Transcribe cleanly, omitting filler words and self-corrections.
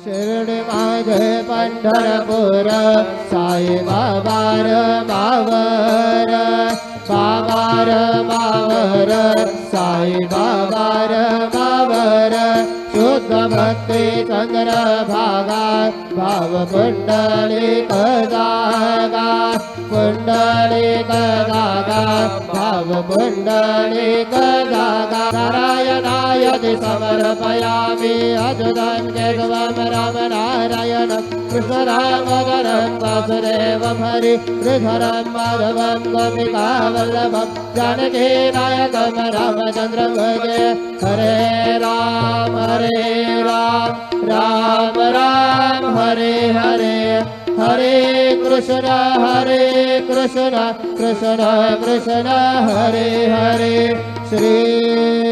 शिर्डी माझे पंढरपूर साई बाबार मावर बाबार मावर साई बाबार मावर शुद्ध भक्ती चंद्र भागा भाव पुंडलिक जागा पुंडलिक जागा भाव पुंडलिक जागा नारायणाय समर्पयामि अच्युतं केशवं राम नारायण कृष्ण दामोदरं वासुदेवं हरि श्रीधरं माधवं गोपिका वल्लभं जानकी नायकं रामचन्द्रं भजे हरे राम राम राम हरे हरे हरे कृष्ण कृष्ण कृष्ण हरे हरे श्री